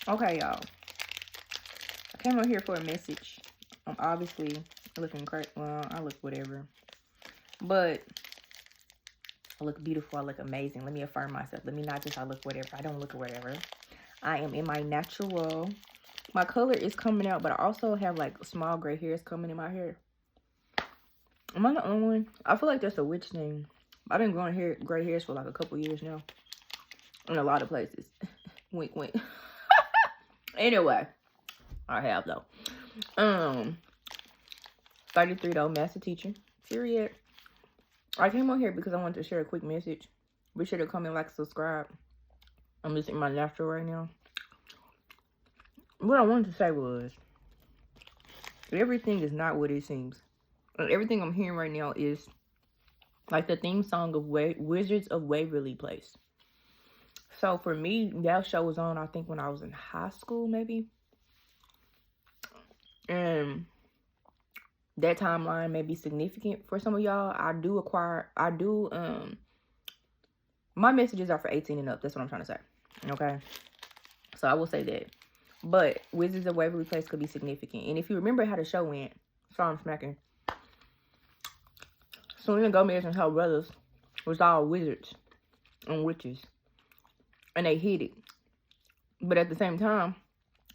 Okay, y'all. I came on here for a message. I'm obviously looking great. Well, I look whatever. But I look beautiful. I look amazing. Let me affirm myself. Let me not just I look whatever. I don't look whatever. I am in my natural. My color is coming out, but I also have like small gray hairs coming in my hair. Am I the only one? I feel like that's a witch thing. I've been growing gray hairs for like a couple years now. In a lot of places. Wink, wink. Anyway, I have though. 33 though, master teacher. Period. I came on here because I wanted to share a quick message. Be sure to comment, like, subscribe. I'm just in my natural right now. What I wanted to say was, everything is not what it seems. And everything I'm hearing right now is like the theme song of Wizards of Waverly Place. So for me, that show was on, I think, when I was in high school, maybe. And that timeline may be significant for some of y'all. My messages are for 18 and up. That's what I'm trying to say. Okay? So I will say that. But Wizards of Waverly Place could be significant. And if you remember how the show went, sorry I'm smacking. Selena Gomez and her brothers was all wizards and witches. And they hid it. But at the same time,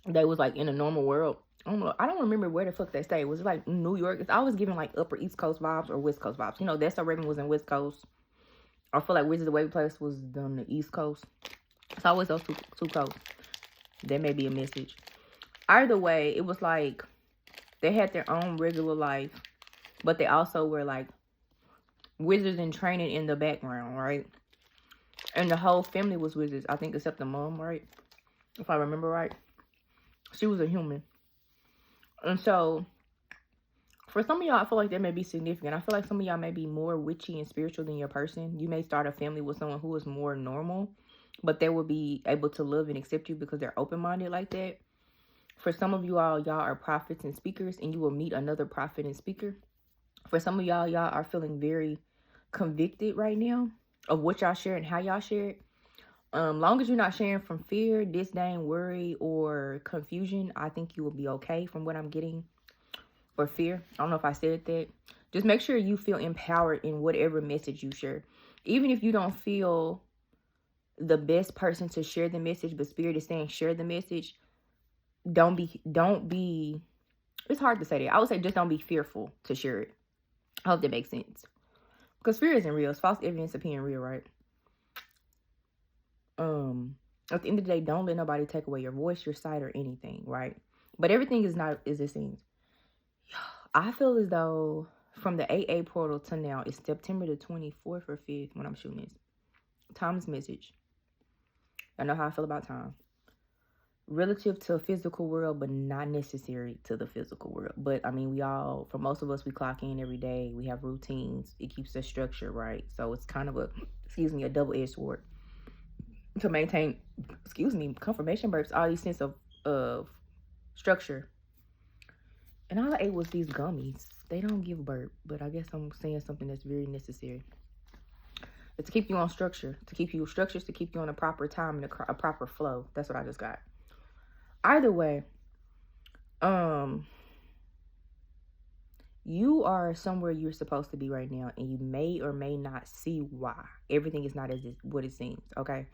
they was like in a normal world. I don't remember where the fuck they stayed. Was it like New York? It's always giving like upper East Coast vibes or West Coast vibes. You know, That's So Raven was in West Coast. I feel like Wizards of Waverly Place was on the East Coast. It's always those two coasts. That may be a message. Either way, it was like they had their own regular life, but they also were like wizards in training in the background, right? And the whole family was wizards, I think, except the mom, right? If I remember right. She was a human. And so, for some of y'all, I feel like that may be significant. I feel like some of y'all may be more witchy and spiritual than your person. You may start a family with someone who is more normal, but they will be able to love and accept you because they're open-minded like that. For some of you all, y'all are prophets and speakers, and you will meet another prophet and speaker. For some of y'all are feeling very convicted right now of what y'all share and how y'all share it. Long as you're not sharing from fear, disdain, worry, or confusion, I think you will be okay from what I'm getting. Or fear. I don't know if I said that. Just make sure you feel empowered in whatever message you share. Even if you don't feel the best person to share the message, but Spirit is saying share the message, don't be, it's hard to say that. I would say just don't be fearful to share it. I hope that makes sense. Because fear isn't real. It's false evidence appearing real, right? At the end of the day, don't let nobody take away your voice, your sight, or anything, right? But everything is not as it seems. I feel as though from the AA portal to now, it's September the 24th or 5th when I'm shooting this. Time's message. I know how I feel about time. Relative to a physical world, but not necessary to the physical world. But I mean, for most of us, we clock in every day. We have routines. It keeps us structured, right? So it's kind of a double-edged sword to maintain, confirmation burps, all these sense of structure. And all I ate was these gummies. They don't give burp, but I guess I'm saying something that's very necessary. It's to keep you on structure, to keep you structured, to keep you on a proper time and a proper flow. That's what I just got. Either way, you are somewhere you're supposed to be right now, and you may or may not see why. Everything is not what it seems, okay?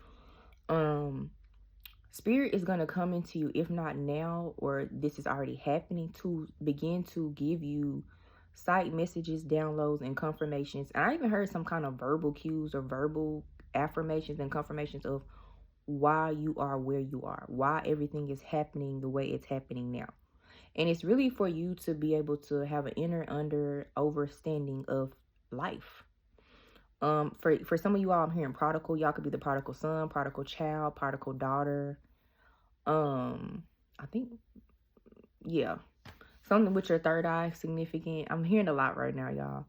Spirit is going to come into you, if not now, or this is already happening, to begin to give you sight messages, downloads, and confirmations. And I even heard some kind of verbal cues or verbal affirmations and confirmations of why you are where you are, why everything is happening the way it's happening now. And it's really for you to be able to have an inner understanding of life. For some of you all, I'm hearing prodigal. Y'all could be the prodigal son, prodigal child, prodigal daughter. I think, yeah, something with your third eye, significant. I'm hearing a lot right now, y'all.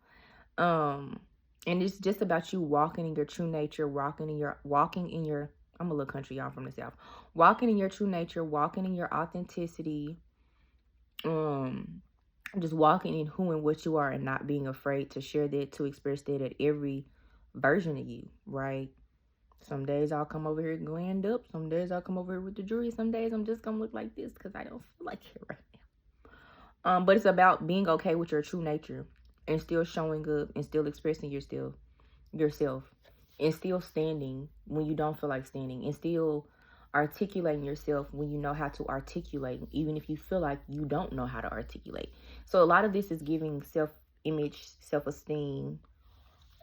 And it's just about you walking in your true nature, walking in your, I'm a little country, y'all, from the South. Walking in your true nature, walking in your authenticity. Just walking in who and what you are and not being afraid to share that, to express that at every version of you, right? Some days I'll come over here glammed up. Some days I'll come over here with the jewelry. Some days I'm just gonna look like this because I don't feel like it right now. But it's about being okay with your true nature and still showing up and still expressing yourself and still standing when you don't feel like standing and still articulating yourself when you know how to articulate, even if you feel like you don't know how to articulate. So a lot of this is giving self-image, self-esteem,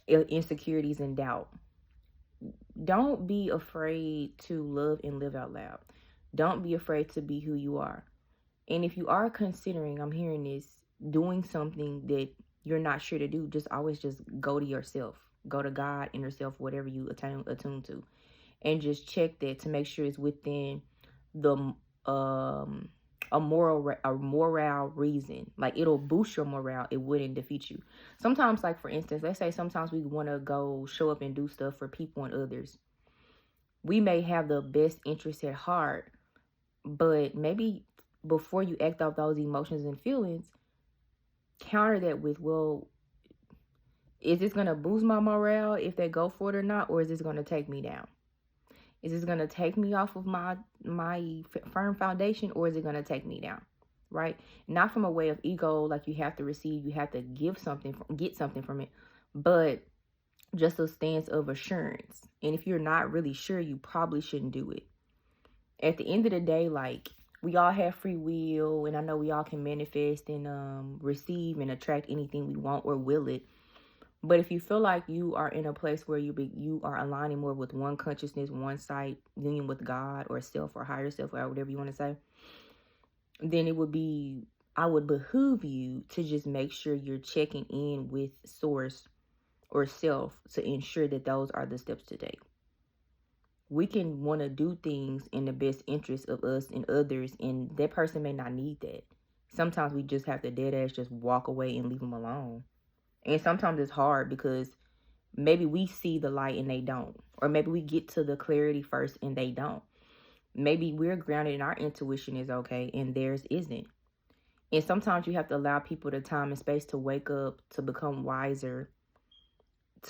insecurities, and doubt. Don't be afraid to love and live out loud. Don't be afraid to be who you are. And if you are considering, I'm hearing this, doing something that you're not sure to do, just always just go to yourself. Go to God, inner self, whatever you attune to. And just check that to make sure it's within the a moral reason. Like, it'll boost your morale, it wouldn't defeat you. Sometimes, like for instance, let's say sometimes we want to go show up and do stuff for people and others. We may have the best interest at heart, but maybe before you act out those emotions and feelings, counter that with, well, is this going to boost my morale if they go for it or not? Or is this going to take me down? Is this going to take me off of my firm foundation, or is it going to take me down? Right? Not from a way of ego, like you have to receive, you have to give something, get something from it, but just a stance of assurance. And if you're not really sure, you probably shouldn't do it. At the end of the day, like, we all have free will, and I know we all can manifest and receive and attract anything we want or will it. But if you feel like you are in a place where you are aligning more with one consciousness, one side, union with God or self or higher self or whatever you want to say, then I would behoove you to just make sure you're checking in with source or self to ensure that those are the steps to take. We can want to do things in the best interest of us and others, and that person may not need that. Sometimes we just have to dead ass just walk away and leave them alone. And sometimes it's hard because maybe we see the light and they don't. Or maybe we get to the clarity first and they don't. Maybe we're grounded and our intuition is okay and theirs isn't. And sometimes you have to allow people the time and space to wake up, to become wiser,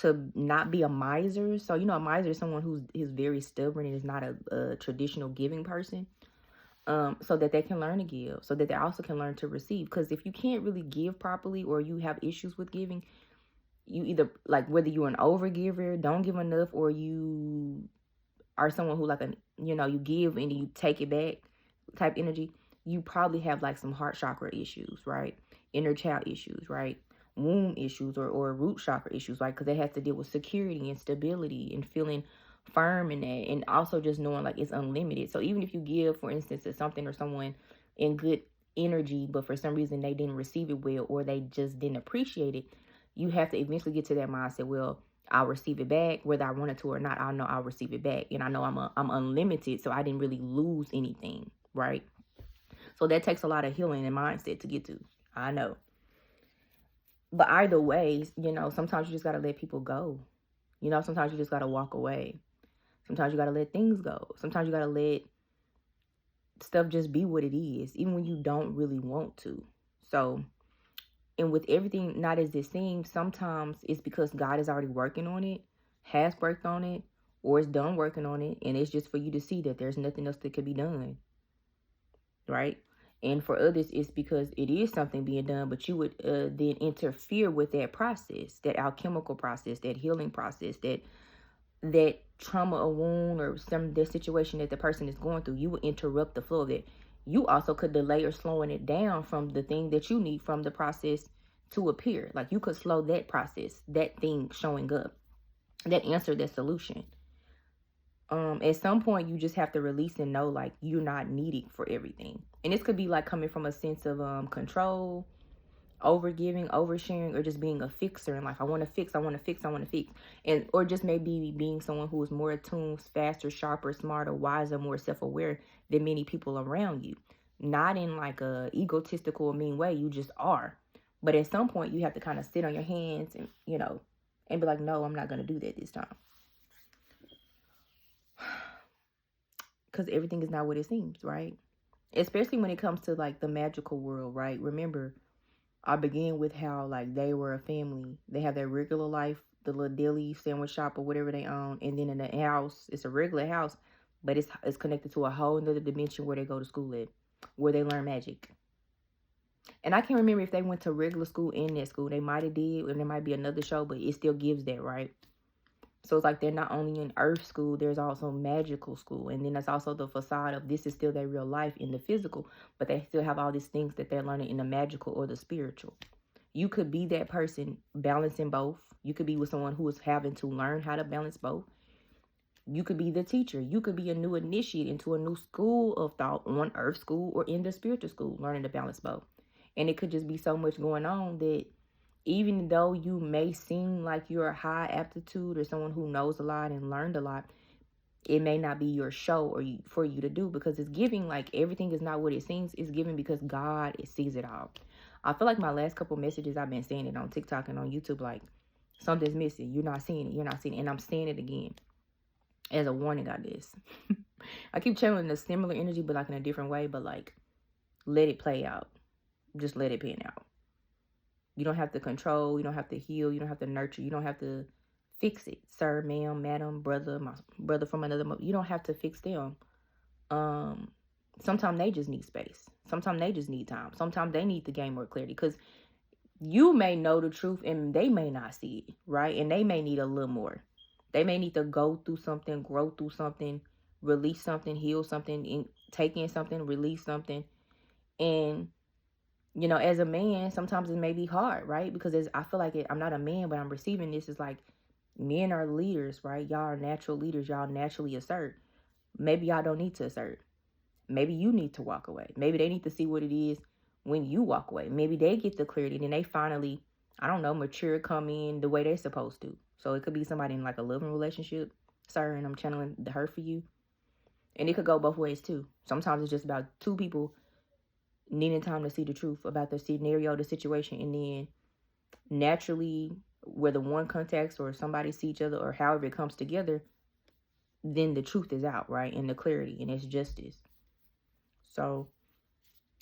to not be a miser. So, a miser is someone who is very stubborn and is not a traditional giving person. So that they can learn to give, so that they also can learn to receive. Because if you can't really give properly, or you have issues with giving, you either, like, whether you're an overgiver, don't give enough, or you are someone who, like, you give and you take it back type energy, you probably have like some heart chakra issues, right? Inner child issues, right? Womb issues or root chakra issues, right? Because it has to deal with security and stability and feeling firm in that, and also just knowing like it's unlimited. So even if you give, for instance, to something or someone in good energy, but for some reason they didn't receive it well, or they just didn't appreciate it, you have to eventually get to that mindset, well, I'll receive it back, whether I wanted to or not. I know I'll receive it back, and I know I'm unlimited, so I didn't really lose anything, right? So that takes a lot of healing and mindset to get to, I know. But either way, sometimes you just got to let people go. Sometimes you just got to walk away. Sometimes you got to let things go. Sometimes you got to let stuff just be what it is, even when you don't really want to. So, and with everything not as it seems, sometimes it's because God is already working on it, has worked on it, or is done working on it. And it's just for you to see that there's nothing else that could be done. Right? And for others, it's because it is something being done, but you would then interfere with that process, that alchemical process, that healing process, that trauma or wound or that situation that the person is going through. You would interrupt the flow of it. You also could delay or slowing it down from the thing that you need from the process to appear. Like, you could slow that process, that thing showing up, that answer, that solution. At some point, you just have to release and know, like, you're not needed for everything. And this could be like coming from a sense of control, overgiving, oversharing, or just being a fixer and like, I want to fix, and or just maybe being someone who is more attuned, faster, sharper, smarter, wiser, more self-aware than many people around you. Not in like a egotistical, mean way. You just are. But at some point, you have to kind of sit on your hands and and be like, no, I'm not going to do that this time. Because everything is not what it seems, right? Especially when it comes to like the magical world, right? Remember, I began with how like they were a family. They have their regular life the little deli sandwich shop or whatever they own. And then in the house, it's a regular house, but it's connected to a whole nother dimension where they go to school at, where they learn magic. And I can't remember if they went to regular school in that school. They might have did, and there might be another show, but it still gives that, right? So it's like they're not only in earth school, there's also magical school. And then that's also the facade of this is still their real life in the physical, but they still have all these things that they're learning in the magical or the spiritual. You could be that person balancing both. You could be with someone who is having to learn how to balance both. You could be the teacher. You could be a new initiate into a new school of thought on earth school or in the spiritual school, learning to balance both. And it could just be so much going on that even though you may seem like you're a high aptitude or someone who knows a lot and learned a lot, it may not be your show or for you to do, because it's giving like everything is not what it seems. It's giving because God sees it all. I feel like my last couple messages I've been saying it on TikTok and on YouTube, like something's missing. You're not seeing it. You're not seeing it. And I'm saying it again as a warning, I guess. I keep channeling the similar energy, but like in a different way, but like let it play out. Just let it pan out. You don't have to control. You don't have to heal. You don't have to nurture. You don't have to fix it. Sir, ma'am, madam, brother, my brother from another mother. You don't have to fix them. Sometimes they just need space. Sometimes they just need time. Sometimes they need to gain more clarity, because you may know the truth and they may not see it, right? And they may need a little more. They may need to go through something, grow through something, release something, heal something, take in something, release something. And you know, as a man, sometimes it may be hard, right? Because I feel like I'm not a man, but I'm receiving this. It's like men are leaders, right? Y'all are natural leaders. Y'all naturally assert. Maybe y'all don't need to assert. Maybe you need to walk away. Maybe they need to see what it is when you walk away. Maybe they get the clarity and then they finally, I don't know, mature, come in the way they're supposed to. So it could be somebody in like a loving relationship, sir, and I'm channeling the her for you. And it could go both ways too. Sometimes it's just about two people needing time to see the truth about the scenario, the situation, and then naturally, whether one contacts or somebody see each other or however it comes together, then the truth is out, right? And the clarity, and it's justice. So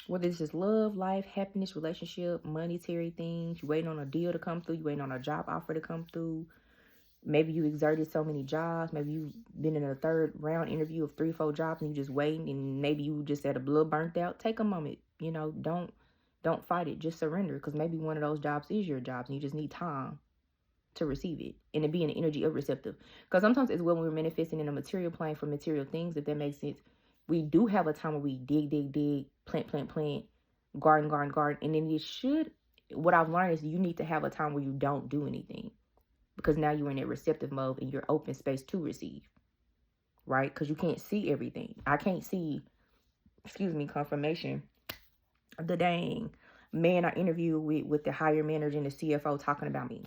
whether this is love, life, happiness, relationship, monetary things, you waiting on a deal to come through, you waiting on a job offer to come through. Maybe you exerted so many jobs. Maybe you've been in a third round interview of 3-4 jobs and you just waiting, and maybe you just had a little burnt out. Take a moment, you know, don't fight it. Just surrender, because maybe one of those jobs is your jobs and you just need time to receive it and to be in the energy of receptive. Because sometimes it's when we're manifesting in a material plane for material things, if that makes sense. We do have a time where we dig, plant, garden. And then what I've learned is you need to have a time where you don't do anything. Because now you're in a receptive mode and you're open space to receive, right? Because you can't see everything. I can't see, confirmation. The dang man I interviewed with the higher manager and the CFO talking about me.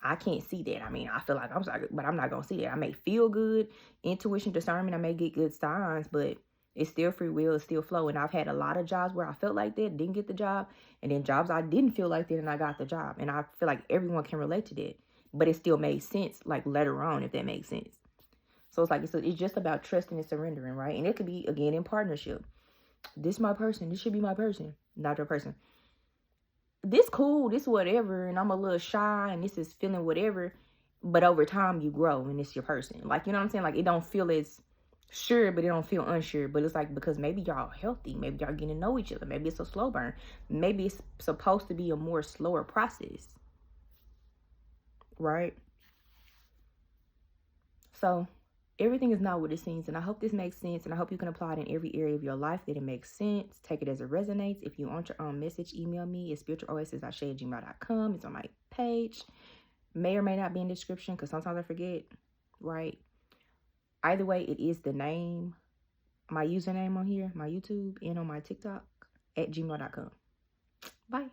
I can't see that. I mean, I feel like I'm sorry, but I'm not going to see that. I may feel good, intuition, discernment. I may get good signs, but it's still free will. It's still flow. And I've had a lot of jobs where I felt like that, didn't get the job. And then jobs I didn't feel like that and I got the job. And I feel like everyone can relate to that. But it still made sense, like later on, if that makes sense. So it's like, it's just about trusting and surrendering, right? And it could be, again, in partnership. This my person. This should be my person, not your person. This cool, this whatever, and I'm a little shy, and this is feeling whatever. But over time, you grow, and it's your person. Like, you know what I'm saying? Like, it don't feel as sure, but it don't feel unsure. But it's like, because maybe y'all healthy. Maybe y'all getting to know each other. Maybe it's a slow burn. Maybe it's supposed to be a more slower process. Right? So everything is not what it seems, and I hope this makes sense, and I hope you can apply it in every area of your life that it makes sense. Take it as it resonates. If you want your own message, email me at spiritualoasis@gmail.com. It's on my page. May or may not be in the description, because sometimes I forget, right? Either way, it is the name, my username on here, my YouTube, and on my TikTok at gmail.com. Bye.